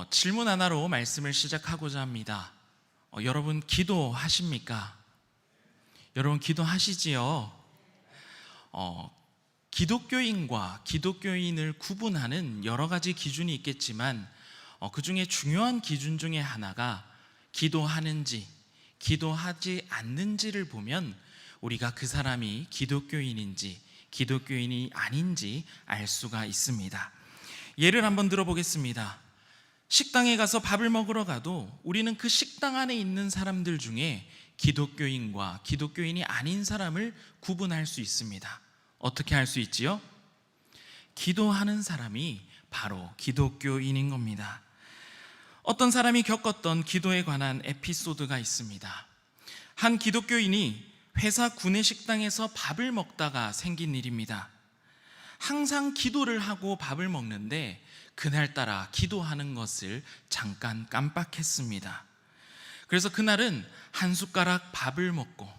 질문 하나로 말씀을 시작하고자 합니다. 여러분 기도하십니까? 여러분 기도하시지요? 기독교인과 기독교인을 구분하는 여러 가지 기준이 있겠지만 그 중에 중요한 기준 중에 하나가 기도하는지 기도하지 않는지를 보면 우리가 그 사람이 기독교인인지 기독교인이 아닌지 알 수가 있습니다. 예를 한번 들어보겠습니다. 식당에 가서 밥을 먹으러 가도 우리는 그 식당 안에 있는 사람들 중에 기독교인과 기독교인이 아닌 사람을 구분할 수 있습니다. 어떻게 할 수 있지요? 기도하는 사람이 바로 기독교인인 겁니다. 어떤 사람이 겪었던 기도에 관한 에피소드가 있습니다. 한 기독교인이 회사 구내식당에서 밥을 먹다가 생긴 일입니다. 항상 기도를 하고 밥을 먹는데 그날따라 기도하는 것을 잠깐 깜빡했습니다. 그래서 그날은 한 숟가락 밥을 먹고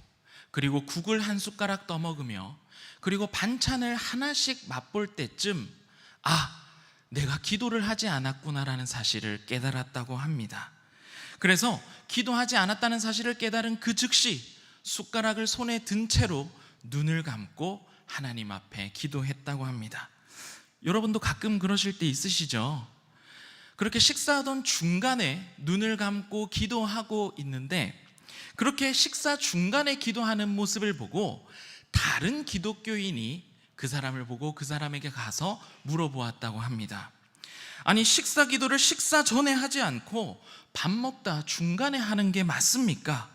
그리고 국을 한 숟가락 떠먹으며 그리고 반찬을 하나씩 맛볼 때쯤 내가 기도를 하지 않았구나라는 사실을 깨달았다고 합니다. 그래서 기도하지 않았다는 사실을 깨달은 그 즉시 숟가락을 손에 든 채로 눈을 감고 하나님 앞에 기도했다고 합니다. 여러분도 가끔 그러실 때 있으시죠? 그렇게 식사하던 중간에 눈을 감고 기도하고 있는데 그렇게 식사 중간에 기도하는 모습을 보고 다른 기독교인이 그 사람을 보고 그 사람에게 가서 물어보았다고 합니다. 아니, 식사 기도를 식사 전에 하지 않고 밥 먹다 중간에 하는 게 맞습니까?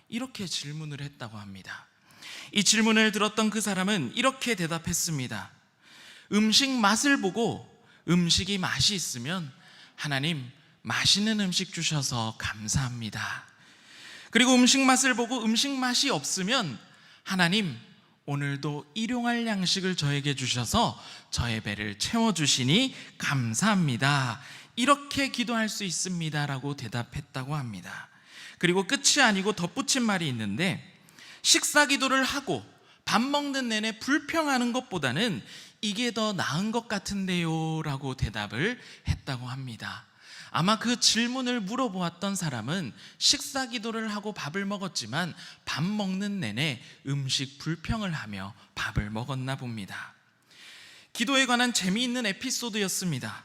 이렇게 질문을 했다고 합니다. 이 질문을 들었던 그 사람은 이렇게 대답했습니다. 음식 맛을 보고 음식이 맛이 있으면 하나님 맛있는 음식 주셔서 감사합니다. 그리고 음식 맛을 보고 음식 맛이 없으면 하나님 오늘도 일용할 양식을 저에게 주셔서 저의 배를 채워주시니 감사합니다. 이렇게 기도할 수 있습니다 라고 대답했다고 합니다. 그리고 끝이 아니고 덧붙인 말이 있는데 식사 기도를 하고 밥 먹는 내내 불평하는 것보다는 이게 더 나은 것 같은데요 라고 대답을 했다고 합니다. 아마 그 질문을 물어보았던 사람은 식사 기도를 하고 밥을 먹었지만 밥 먹는 내내 음식 불평을 하며 밥을 먹었나 봅니다. 기도에 관한 재미있는 에피소드였습니다.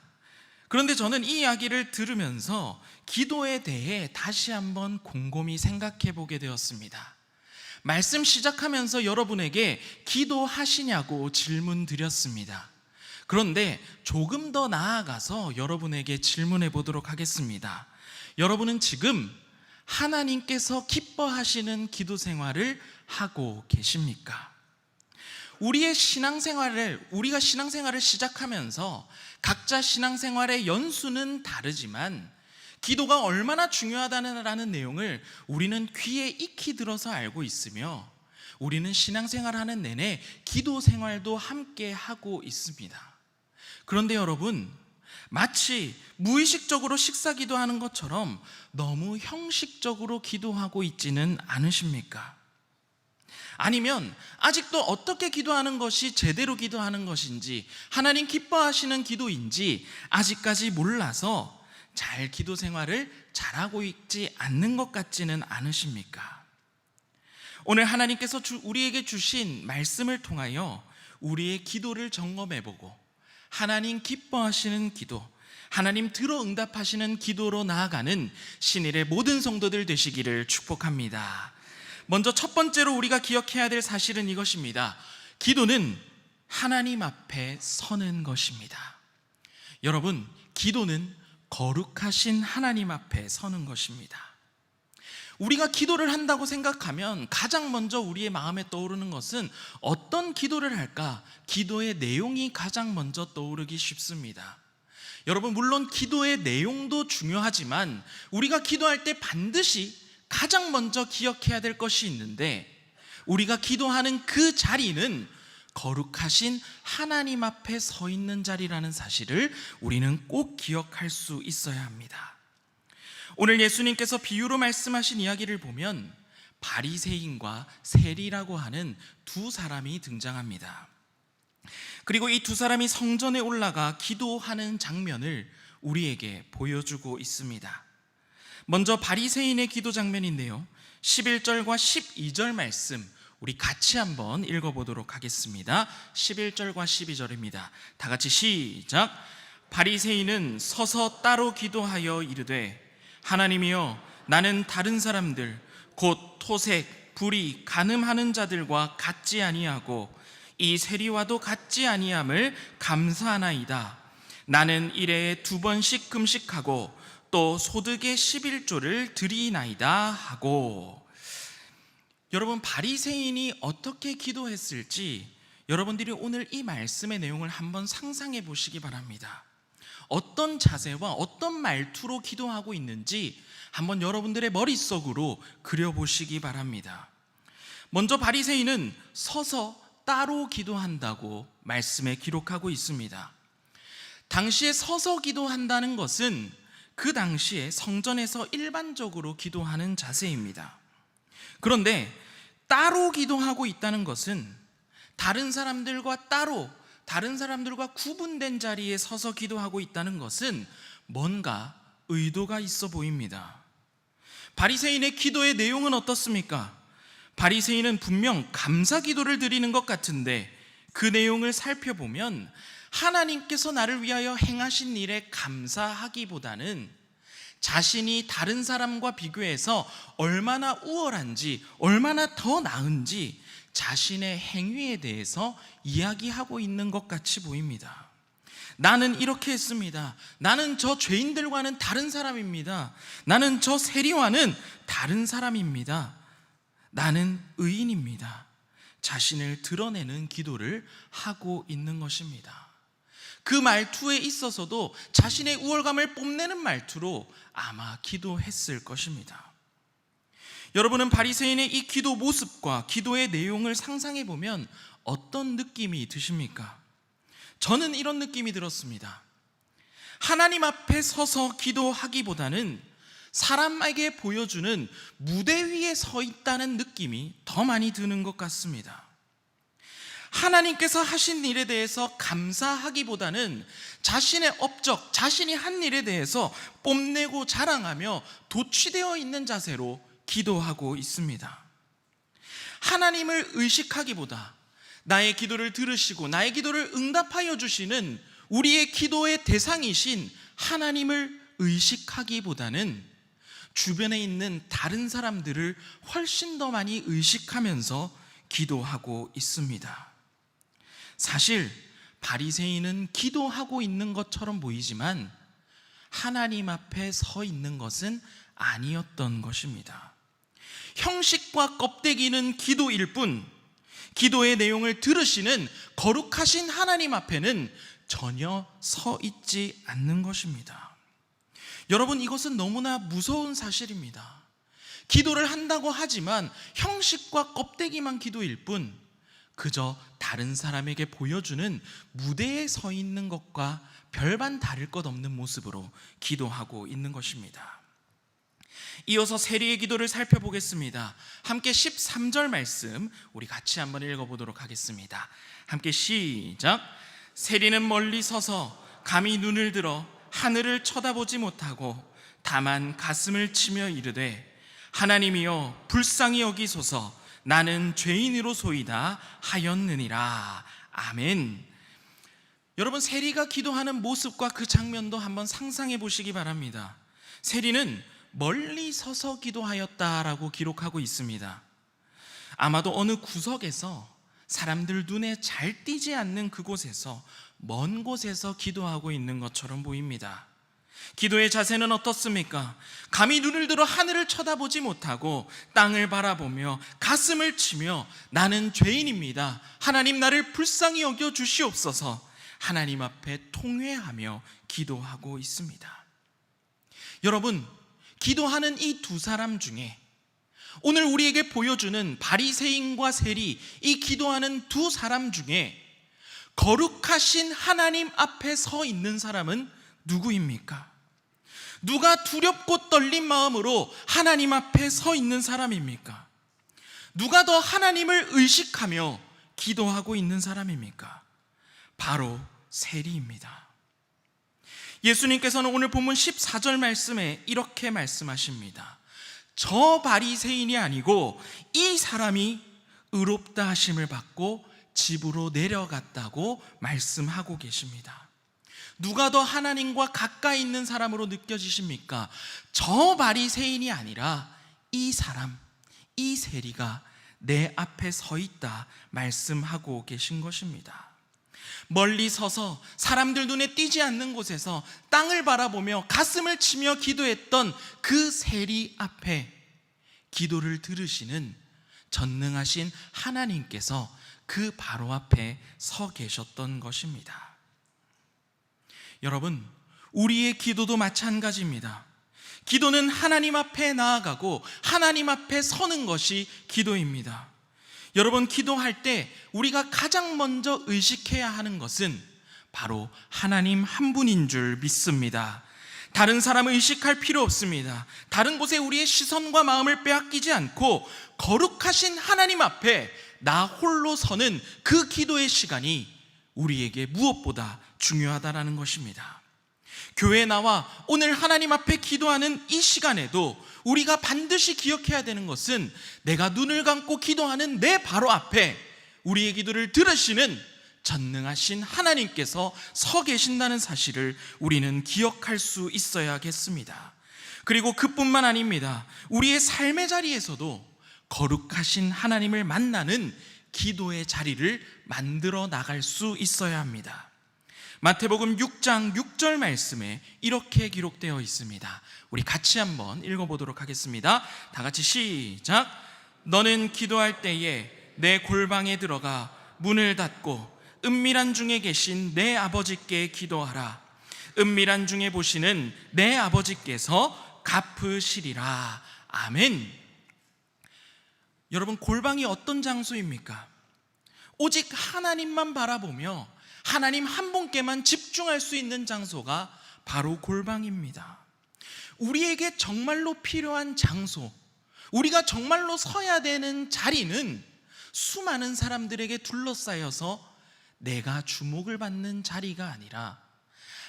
그런데 저는 이 이야기를 들으면서 기도에 대해 다시 한번 곰곰이 생각해 보게 되었습니다. 말씀 시작하면서 여러분에게 기도하시냐고 질문 드렸습니다. 그런데 조금 더 나아가서 여러분에게 질문해 보도록 하겠습니다. 여러분은 지금 하나님께서 기뻐하시는 기도 생활을 하고 계십니까? 우리가 신앙생활을 시작하면서 각자 신앙생활의 연수는 다르지만 기도가 얼마나 중요하다는 내용을 우리는 귀에 익히 들어서 알고 있으며 우리는 신앙생활하는 내내 기도 생활도 함께 하고 있습니다. 그런데 여러분, 마치 무의식적으로 식사 기도하는 것처럼 너무 형식적으로 기도하고 있지는 않으십니까? 아니면 아직도 어떻게 기도하는 것이 제대로 기도하는 것인지 하나님 기뻐하시는 기도인지 아직까지 몰라서 잘 기도 생활을 잘하고 있지 않는 것 같지는 않으십니까? 오늘 하나님께서 우리에게 주신 말씀을 통하여 우리의 기도를 점검해보고 하나님 기뻐하시는 기도, 하나님 들어 응답하시는 기도로 나아가는 신일의 모든 성도들 되시기를 축복합니다. 먼저 첫 번째로 우리가 기억해야 될 사실은 이것입니다. 기도는 하나님 앞에 서는 것입니다. 여러분, 기도는 거룩하신 하나님 앞에 서는 것입니다. 우리가 기도를 한다고 생각하면 가장 먼저 우리의 마음에 떠오르는 것은 어떤 기도를 할까? 기도의 내용이 가장 먼저 떠오르기 쉽습니다. 여러분, 물론 기도의 내용도 중요하지만 우리가 기도할 때 반드시 가장 먼저 기억해야 될 것이 있는데 우리가 기도하는 그 자리는 거룩하신 하나님 앞에 서 있는 자리라는 사실을 우리는 꼭 기억할 수 있어야 합니다. 오늘 예수님께서 비유로 말씀하신 이야기를 보면 바리새인과 세리라고 하는 두 사람이 등장합니다. 그리고 이 두 사람이 성전에 올라가 기도하는 장면을 우리에게 보여주고 있습니다. 먼저 바리새인의 기도 장면인데요, 11절과 12절 말씀 우리 같이 한번 읽어보도록 하겠습니다. 11절과 12절입니다. 다 같이 시작. 바리새인은 서서 따로 기도하여 이르되, 하나님이여, 나는 다른 사람들 곧 토색, 불의, 간음하는 자들과 같지 아니하고 이 세리와도 같지 아니함을 감사하나이다. 나는 일에 2번씩 금식하고 또 소득의 11조를 드리나이다 하고. 여러분, 바리새인이 어떻게 기도했을지 여러분들이 오늘 이 말씀의 내용을 한번 상상해 보시기 바랍니다. 어떤 자세와 어떤 말투로 기도하고 있는지 한번 여러분들의 머릿속으로 그려보시기 바랍니다. 먼저 바리새인은 서서 따로 기도한다고 말씀에 기록하고 있습니다. 당시에 서서 기도한다는 것은 그 당시에 성전에서 일반적으로 기도하는 자세입니다. 그런데 따로 기도하고 있다는 것은 다른 사람들과 따로, 다른 사람들과 구분된 자리에 서서 기도하고 있다는 것은 뭔가 의도가 있어 보입니다. 바리새인의 기도의 내용은 어떻습니까? 바리새인은 분명 감사 기도를 드리는 것 같은데 그 내용을 살펴보면 하나님께서 나를 위하여 행하신 일에 감사하기보다는 자신이 다른 사람과 비교해서 얼마나 우월한지, 얼마나 더 나은지 자신의 행위에 대해서 이야기하고 있는 것 같이 보입니다. 나는 이렇게 했습니다. 나는 저 죄인들과는 다른 사람입니다. 나는 저 세리와는 다른 사람입니다. 나는 의인입니다. 자신을 드러내는 기도를 하고 있는 것입니다. 그 말투에 있어서도 자신의 우월감을 뽐내는 말투로 아마 기도했을 것입니다. 여러분은 바리새인의 이 기도 모습과 기도의 내용을 상상해 보면 어떤 느낌이 드십니까? 저는 이런 느낌이 들었습니다. 하나님 앞에 서서 기도하기보다는 사람에게 보여주는 무대 위에 서 있다는 느낌이 더 많이 드는 것 같습니다. 하나님께서 하신 일에 대해서 감사하기보다는 자신의 업적, 자신이 한 일에 대해서 뽐내고 자랑하며 도취되어 있는 자세로 기도하고 있습니다. 하나님을 의식하기보다 나의 기도를 들으시고 나의 기도를 응답하여 주시는 우리의 기도의 대상이신 하나님을 의식하기보다는 주변에 있는 다른 사람들을 훨씬 더 많이 의식하면서 기도하고 있습니다. 사실 바리새인은 기도하고 있는 것처럼 보이지만 하나님 앞에 서 있는 것은 아니었던 것입니다. 형식과 껍데기는 기도일 뿐 기도의 내용을 들으시는 거룩하신 하나님 앞에는 전혀 서 있지 않는 것입니다. 여러분, 이것은 너무나 무서운 사실입니다. 기도를 한다고 하지만 형식과 껍데기만 기도일 뿐 그저 다른 사람에게 보여주는 무대에 서 있는 것과 별반 다를 것 없는 모습으로 기도하고 있는 것입니다. 이어서 세리의 기도를 살펴보겠습니다. 함께 13절 말씀 우리 같이 한번 읽어보도록 하겠습니다. 함께 시작. 세리는 멀리 서서 감히 눈을 들어 하늘을 쳐다보지 못하고 다만 가슴을 치며 이르되, 하나님이여 불쌍히 여기소서, 나는 죄인으로소이다 하였느니라. 아멘. 여러분, 세리가 기도하는 모습과 그 장면도 한번 상상해 보시기 바랍니다. 세리는 멀리 서서 기도하였다라고 기록하고 있습니다. 아마도 어느 구석에서 사람들 눈에 잘 띄지 않는 그곳에서 먼 곳에서 기도하고 있는 것처럼 보입니다. 기도의 자세는 어떻습니까? 감히 눈을 들어 하늘을 쳐다보지 못하고 땅을 바라보며 가슴을 치며 나는 죄인입니다. 하나님, 나를 불쌍히 여겨 주시옵소서. 하나님 앞에 통회하며 기도하고 있습니다. 여러분, 기도하는 이 두 사람 중에 오늘 우리에게 보여주는 바리새인과 세리, 이 기도하는 두 사람 중에 거룩하신 하나님 앞에 서 있는 사람은 누구입니까? 누가 두렵고 떨린 마음으로 하나님 앞에 서 있는 사람입니까? 누가 더 하나님을 의식하며 기도하고 있는 사람입니까? 바로 세리입니다. 예수님께서는 오늘 본문 14절 말씀에 이렇게 말씀하십니다. 저 바리새인이 아니고 이 사람이 의롭다 하심을 받고 집으로 내려갔다고 말씀하고 계십니다. 누가 더 하나님과 가까이 있는 사람으로 느껴지십니까? 저 바리새인이 아니라 이 사람, 이 세리가 내 앞에 서 있다 말씀하고 계신 것입니다. 멀리 서서 사람들 눈에 띄지 않는 곳에서 땅을 바라보며 가슴을 치며 기도했던 그 세리 앞에 기도를 들으시는 전능하신 하나님께서 그 바로 앞에 서 계셨던 것입니다. 여러분, 우리의 기도도 마찬가지입니다. 기도는 하나님 앞에 나아가고 하나님 앞에 서는 것이 기도입니다. 여러분, 기도할 때 우리가 가장 먼저 의식해야 하는 것은 바로 하나님 한 분인 줄 믿습니다. 다른 사람을 의식할 필요 없습니다. 다른 곳에 우리의 시선과 마음을 빼앗기지 않고 거룩하신 하나님 앞에 나 홀로 서는 그 기도의 시간이 우리에게 무엇보다 중요하다라는 것입니다. 교회에 나와 오늘 하나님 앞에 기도하는 이 시간에도 우리가 반드시 기억해야 되는 것은 내가 눈을 감고 기도하는 내 바로 앞에 우리의 기도를 들으시는 전능하신 하나님께서 서 계신다는 사실을 우리는 기억할 수 있어야겠습니다. 그리고 그뿐만 아닙니다. 우리의 삶의 자리에서도 거룩하신 하나님을 만나는 기도의 자리를 만들어 나갈 수 있어야 합니다. 마태복음 6장 6절 말씀에 이렇게 기록되어 있습니다. 우리 같이 한번 읽어보도록 하겠습니다. 다 같이 시작. 너는 기도할 때에 내 골방에 들어가 문을 닫고 은밀한 중에 계신 내 아버지께 기도하라. 은밀한 중에 보시는 내 아버지께서 갚으시리라. 아멘. 여러분, 골방이 어떤 장소입니까? 오직 하나님만 바라보며 하나님 한 분께만 집중할 수 있는 장소가 바로 골방입니다. 우리에게 정말로 필요한 장소, 우리가 정말로 서야 되는 자리는 수많은 사람들에게 둘러싸여서 내가 주목을 받는 자리가 아니라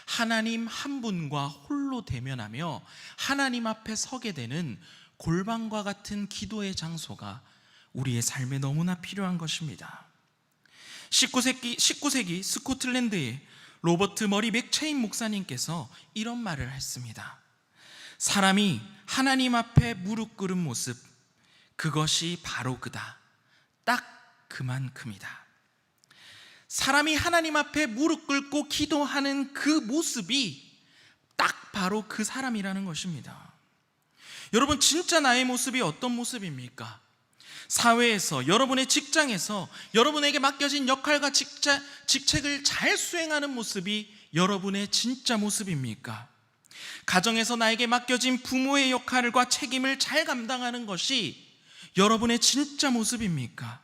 하나님 한 분과 홀로 대면하며 하나님 앞에 서게 되는 골방과 같은 기도의 장소가 우리의 삶에 너무나 필요한 것입니다. 19세기 스코틀랜드의 로버트 머리 맥체인 목사님께서 이런 말을 했습니다. 사람이 하나님 앞에 무릎 꿇은 모습, 그것이 바로 그다. 딱 그만큼이다. 사람이 하나님 앞에 무릎 꿇고 기도하는 그 모습이 딱 바로 그 사람이라는 것입니다. 여러분, 진짜 나의 모습이 어떤 모습입니까? 사회에서, 여러분의 직장에서 여러분에게 맡겨진 역할과 직책을 잘 수행하는 모습이 여러분의 진짜 모습입니까? 가정에서 나에게 맡겨진 부모의 역할과 책임을 잘 감당하는 것이 여러분의 진짜 모습입니까?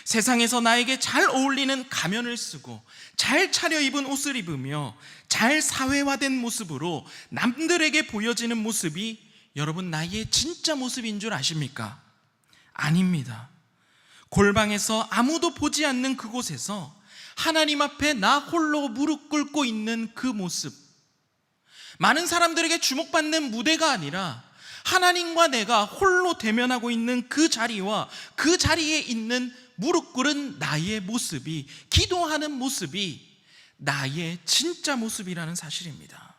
세상에서 나에게 잘 어울리는 가면을 쓰고 잘 차려입은 옷을 입으며 잘 사회화된 모습으로 남들에게 보여지는 모습이 여러분 나의 진짜 모습인 줄 아십니까? 아닙니다. 골방에서 아무도 보지 않는 그곳에서 하나님 앞에 나 홀로 무릎 꿇고 있는 그 모습, 많은 사람들에게 주목받는 무대가 아니라 하나님과 내가 홀로 대면하고 있는 그 자리와 그 자리에 있는 무릎 꿇은 나의 모습이, 기도하는 모습이 나의 진짜 모습이라는 사실입니다.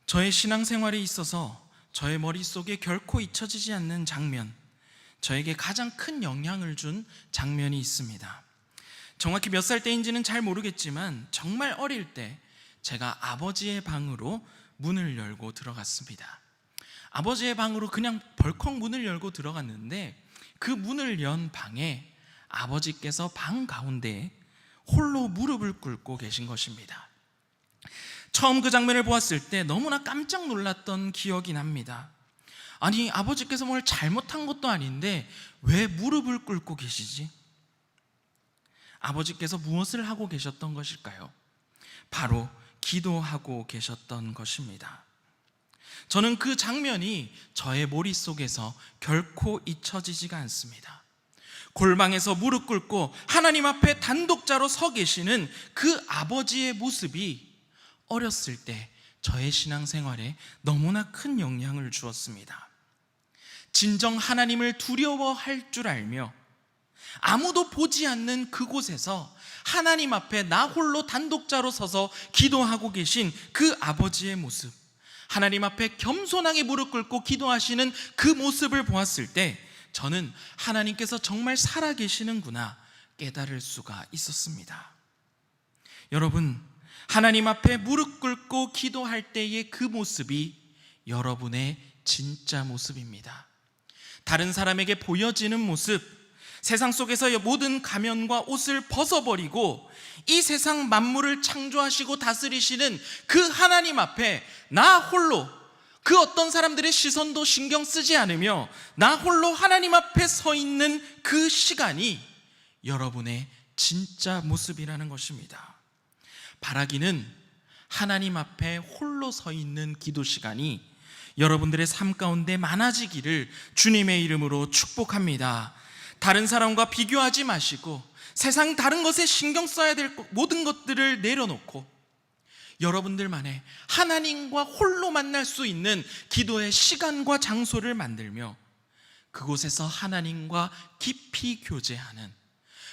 저의 신앙생활에 있어서 저의 머릿속에 결코 잊혀지지 않는 장면, 저에게 가장 큰 영향을 준 장면이 있습니다. 정확히 몇 살 때인지는 잘 모르겠지만 정말 어릴 때 제가 아버지의 방으로 문을 열고 들어갔습니다. 아버지의 방으로 그냥 벌컥 문을 열고 들어갔는데 그 문을 연 방에 아버지께서 방 가운데에 홀로 무릎을 꿇고 계신 것입니다. 처음 그 장면을 보았을 때 너무나 깜짝 놀랐던 기억이 납니다. 아니, 아버지께서 뭘 잘못한 것도 아닌데 왜 무릎을 꿇고 계시지? 아버지께서 무엇을 하고 계셨던 것일까요? 바로 기도하고 계셨던 것입니다. 저는 그 장면이 저의 머릿속에서 결코 잊혀지지가 않습니다. 골방에서 무릎 꿇고 하나님 앞에 단독자로 서 계시는 그 아버지의 모습이 어렸을 때 저의 신앙생활에 너무나 큰 영향을 주었습니다. 진정 하나님을 두려워할 줄 알며 아무도 보지 않는 그곳에서 하나님 앞에 나 홀로 단독자로 서서 기도하고 계신 그 아버지의 모습, 하나님 앞에 겸손하게 무릎 꿇고 기도하시는 그 모습을 보았을 때 저는 하나님께서 정말 살아계시는구나 깨달을 수가 있었습니다. 여러분, 하나님 앞에 무릎 꿇고 기도할 때의 그 모습이 여러분의 진짜 모습입니다. 다른 사람에게 보여지는 모습, 세상 속에서 모든 가면과 옷을 벗어버리고 이 세상 만물을 창조하시고 다스리시는 그 하나님 앞에 나 홀로, 그 어떤 사람들의 시선도 신경 쓰지 않으며 나 홀로 하나님 앞에 서 있는 그 시간이 여러분의 진짜 모습이라는 것입니다. 바라기는 하나님 앞에 홀로 서 있는 기도 시간이 여러분들의 삶 가운데 많아지기를 주님의 이름으로 축복합니다. 다른 사람과 비교하지 마시고 세상 다른 것에 신경 써야 될 모든 것들을 내려놓고 여러분들만의 하나님과 홀로 만날 수 있는 기도의 시간과 장소를 만들며 그곳에서 하나님과 깊이 교제하는,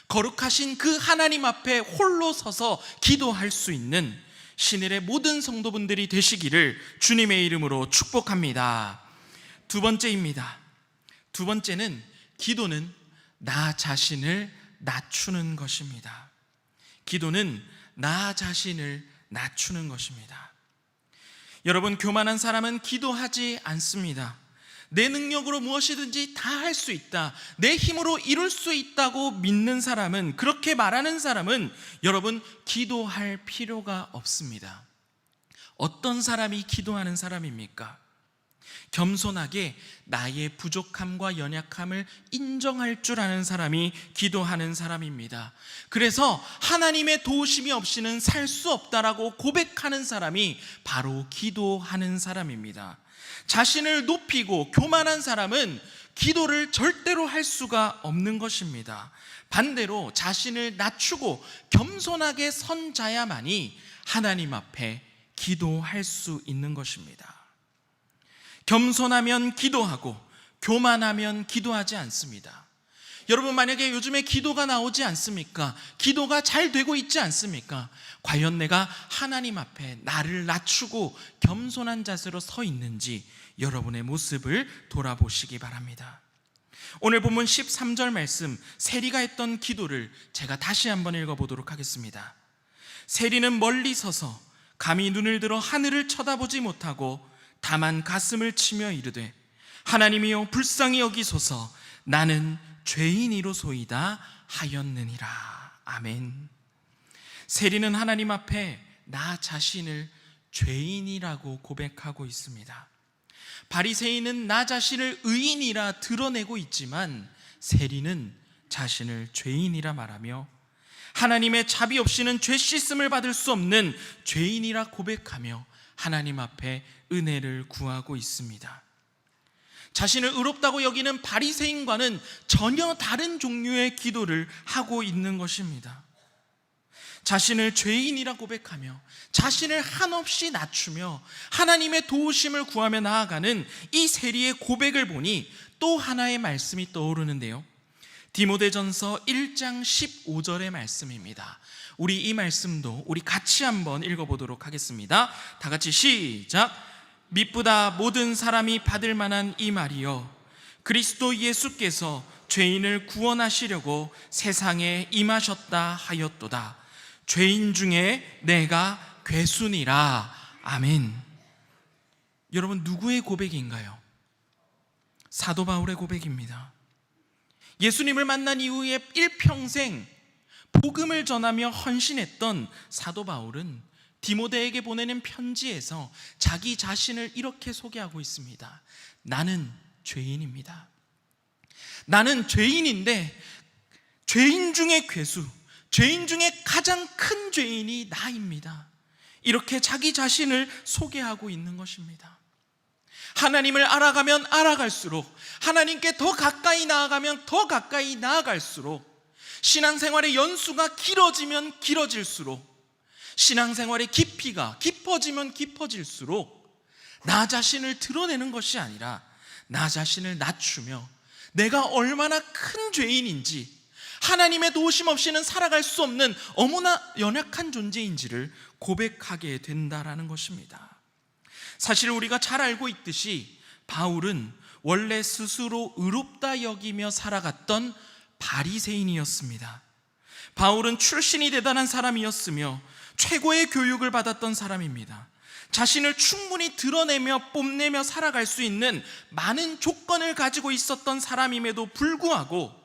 거룩하신 그 하나님 앞에 홀로 서서 기도할 수 있는 신일의 모든 성도분들이 되시기를 주님의 이름으로 축복합니다. 두 번째입니다. 두 번째는 기도는 나 자신을 낮추는 것입니다. 기도는 나 자신을 낮추는 것입니다. 여러분, 교만한 사람은 기도하지 않습니다. 내 능력으로 무엇이든지 다 할 수 있다, 내 힘으로 이룰 수 있다고 믿는 사람은, 그렇게 말하는 사람은 여러분 기도할 필요가 없습니다. 어떤 사람이 기도하는 사람입니까? 겸손하게 나의 부족함과 연약함을 인정할 줄 아는 사람이 기도하는 사람입니다. 그래서 하나님의 도우심이 없이는 살 수 없다라고 고백하는 사람이 바로 기도하는 사람입니다. 자신을 높이고 교만한 사람은 기도를 절대로 할 수가 없는 것입니다. 반대로 자신을 낮추고 겸손하게 선 자야만이 하나님 앞에 기도할 수 있는 것입니다. 겸손하면 기도하고 교만하면 기도하지 않습니다. 여러분, 만약에 요즘에 기도가 나오지 않습니까? 기도가 잘 되고 있지 않습니까? 과연 내가 하나님 앞에 나를 낮추고 겸손한 자세로 서 있는지 여러분의 모습을 돌아보시기 바랍니다. 오늘 본문 13절 말씀, 세리가 했던 기도를 제가 다시 한번 읽어보도록 하겠습니다. 세리는 멀리 서서 감히 눈을 들어 하늘을 쳐다보지 못하고 다만 가슴을 치며 이르되 하나님이여 불쌍히 여기소서, 나는 죄인이로소이다 하였느니라. 아멘. 세리는 하나님 앞에 나 자신을 죄인이라고 고백하고 있습니다. 바리새인은 나 자신을 의인이라 드러내고 있지만 세리는 자신을 죄인이라 말하며 하나님의 자비 없이는 죄 씻음을 받을 수 없는 죄인이라 고백하며 하나님 앞에 은혜를 구하고 있습니다. 자신을 의롭다고 여기는 바리새인과는 전혀 다른 종류의 기도를 하고 있는 것입니다. 자신을 죄인이라 고백하며 자신을 한없이 낮추며 하나님의 도우심을 구하며 나아가는 이 세리의 고백을 보니 또 하나의 말씀이 떠오르는데요, 디모데전서 1장 15절의 말씀입니다. 우리 이 말씀도 우리 같이 한번 읽어보도록 하겠습니다. 다 같이 시작. 미쁘다 모든 사람이 받을 만한 이 말이요, 그리스도 예수께서 죄인을 구원하시려고 세상에 임하셨다 하였도다. 죄인 중에 내가 괴순이라. 아멘. 여러분, 누구의 고백인가요? 사도 바울의 고백입니다. 예수님을 만난 이후에 일평생 복음을 전하며 헌신했던 사도 바울은 디모데에게 보내는 편지에서 자기 자신을 이렇게 소개하고 있습니다. 나는 죄인입니다. 나는 죄인인데 죄인 중에 괴수, 죄인 중에 가장 큰 죄인이 나입니다. 이렇게 자기 자신을 소개하고 있는 것입니다. 하나님을 알아가면 알아갈수록, 하나님께 더 가까이 나아가면 더 가까이 나아갈수록, 신앙생활의 연수가 길어지면 길어질수록, 신앙생활의 깊이가 깊어지면 깊어질수록 나 자신을 드러내는 것이 아니라 나 자신을 낮추며 내가 얼마나 큰 죄인인지, 하나님의 도우심 없이는 살아갈 수 없는 너무나 연약한 존재인지를 고백하게 된다라는 것입니다. 사실 우리가 잘 알고 있듯이 바울은 원래 스스로 의롭다 여기며 살아갔던 바리새인이었습니다. 바울은 출신이 대단한 사람이었으며 최고의 교육을 받았던 사람입니다. 자신을 충분히 드러내며 뽐내며 살아갈 수 있는 많은 조건을 가지고 있었던 사람임에도 불구하고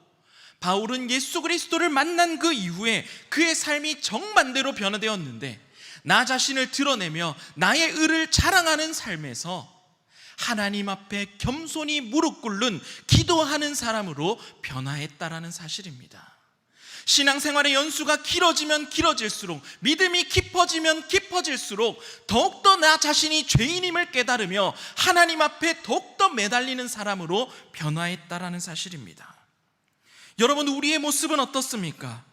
바울은 예수 그리스도를 만난 그 이후에 그의 삶이 정반대로 변화되었는데, 나 자신을 드러내며 나의 의를 자랑하는 삶에서 하나님 앞에 겸손히 무릎 꿇는 기도하는 사람으로 변화했다라는 사실입니다. 신앙생활의 연수가 길어지면 길어질수록, 믿음이 깊어지면 깊어질수록 더욱더 나 자신이 죄인임을 깨달으며 하나님 앞에 더욱더 매달리는 사람으로 변화했다라는 사실입니다. 여러분, 우리의 모습은 어떻습니까?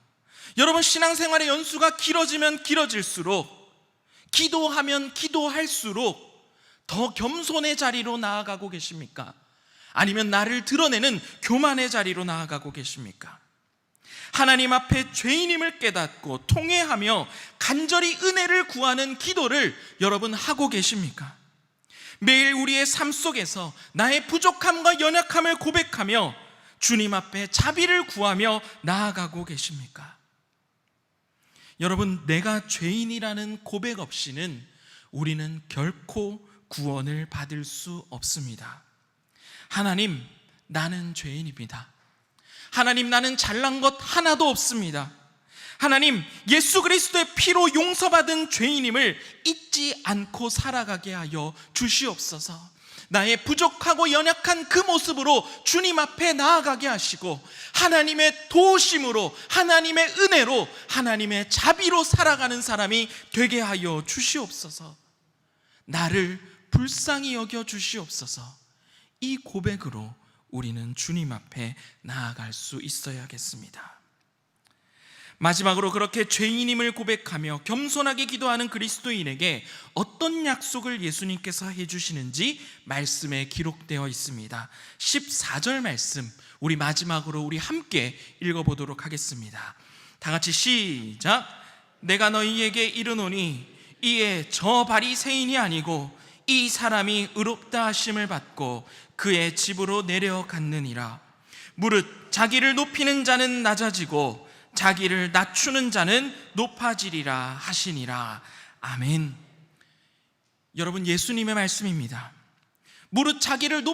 여러분, 신앙생활의 연수가 길어지면 길어질수록, 기도하면 기도할수록 더 겸손의 자리로 나아가고 계십니까? 아니면 나를 드러내는 교만의 자리로 나아가고 계십니까? 하나님 앞에 죄인임을 깨닫고 통회하며 간절히 은혜를 구하는 기도를 여러분 하고 계십니까? 매일 우리의 삶 속에서 나의 부족함과 연약함을 고백하며 주님 앞에 자비를 구하며 나아가고 계십니까? 여러분, 내가 죄인이라는 고백 없이는 우리는 결코 구원을 받을 수 없습니다. 하나님, 나는 죄인입니다. 하나님, 나는 잘난 것 하나도 없습니다. 하나님, 예수 그리스도의 피로 용서받은 죄인임을 잊지 않고 살아가게 하여 주시옵소서. 나의 부족하고 연약한 그 모습으로 주님 앞에 나아가게 하시고, 하나님의 도우심으로, 하나님의 은혜로, 하나님의 자비로 살아가는 사람이 되게 하여 주시옵소서. 나를 불쌍히 여겨 주시옵소서. 이 고백으로 우리는 주님 앞에 나아갈 수 있어야겠습니다. 마지막으로 그렇게 죄인임을 고백하며 겸손하게 기도하는 그리스도인에게 어떤 약속을 예수님께서 해주시는지 말씀에 기록되어 있습니다. 14절 말씀, 우리 마지막으로 우리 함께 읽어보도록 하겠습니다. 다 같이 시작. 내가 너희에게 이르노니 이에 저 바리새인이 아니고 이 사람이 의롭다 하심을 받고 그의 집으로 내려갔느니라. 무릇 자기를 높이는 자는 낮아지고 자기를 낮추는 자는 높아지리라 하시니라. 아멘. 여러분, 예수님의 말씀입니다. 무릇 자기를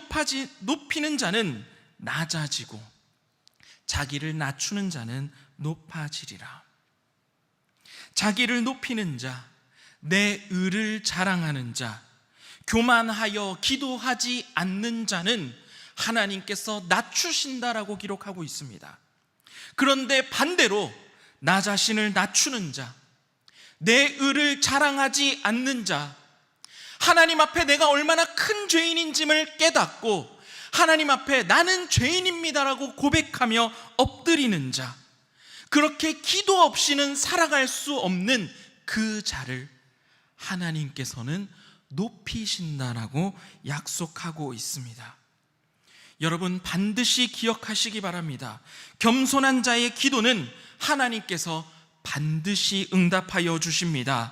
높이는 자는 낮아지고 자기를 낮추는 자는 높아지리라. 자기를 높이는 자, 내 의를 자랑하는 자, 교만하여 기도하지 않는 자는 하나님께서 낮추신다라고 기록하고 있습니다. 그런데 반대로 나 자신을 낮추는 자, 내 의를 자랑하지 않는 자, 하나님 앞에 내가 얼마나 큰 죄인인지를 깨닫고 하나님 앞에 나는 죄인입니다라고 고백하며 엎드리는 자, 그렇게 기도 없이는 살아갈 수 없는 그 자를 하나님께서는 높이신다라고 약속하고 있습니다. 여러분, 반드시 기억하시기 바랍니다. 겸손한 자의 기도는 하나님께서 반드시 응답하여 주십니다.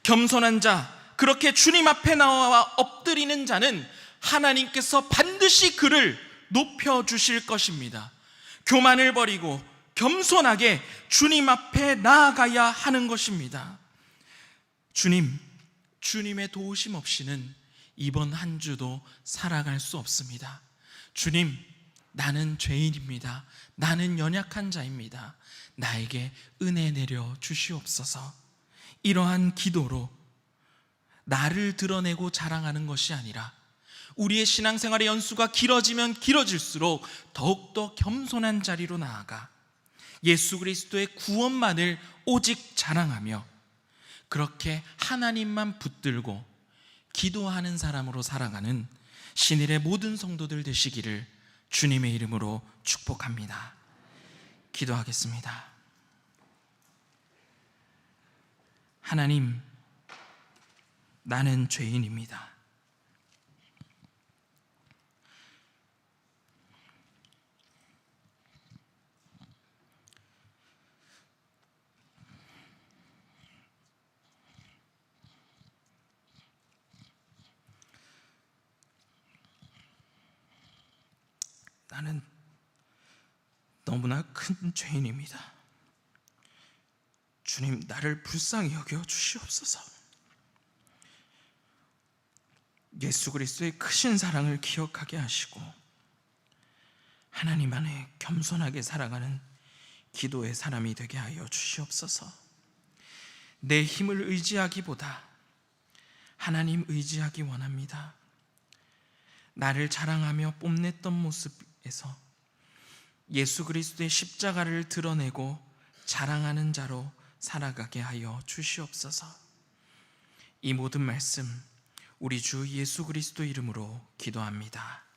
겸손한 자, 그렇게 주님 앞에 나와 엎드리는 자는 하나님께서 반드시 그를 높여주실 것입니다. 교만을 버리고 겸손하게 주님 앞에 나아가야 하는 것입니다. 주님의 도우심 없이는 이번 한 주도 살아갈 수 없습니다. 주님, 나는 죄인입니다. 나는 연약한 자입니다. 나에게 은혜 내려 주시옵소서. 이러한 기도로 나를 드러내고 자랑하는 것이 아니라 우리의 신앙생활의 연수가 길어지면 길어질수록 더욱더 겸손한 자리로 나아가 예수 그리스도의 구원만을 오직 자랑하며 그렇게 하나님만 붙들고 기도하는 사람으로 살아가는 신일의 모든 성도들 되시기를 주님의 이름으로 축복합니다. 기도하겠습니다. 하나님, 나는 죄인입니다. 나는 너무나 큰 죄인입니다. 주님, 나를 불쌍히 여겨 주시옵소서. 예수 그리스도의 크신 사랑을 기억하게 하시고 하나님 안에 겸손하게 살아가는 기도의 사람이 되게 하여 주시옵소서. 내 힘을 의지하기보다 하나님 의지하기 원합니다. 나를 자랑하며 뽐냈던 모습에서 예수 그리스도의 십자가를 드러내고 자랑하는 자로 살아가게 하여 주시옵소서. 이 모든 말씀 우리 주 예수 그리스도 이름으로 기도합니다.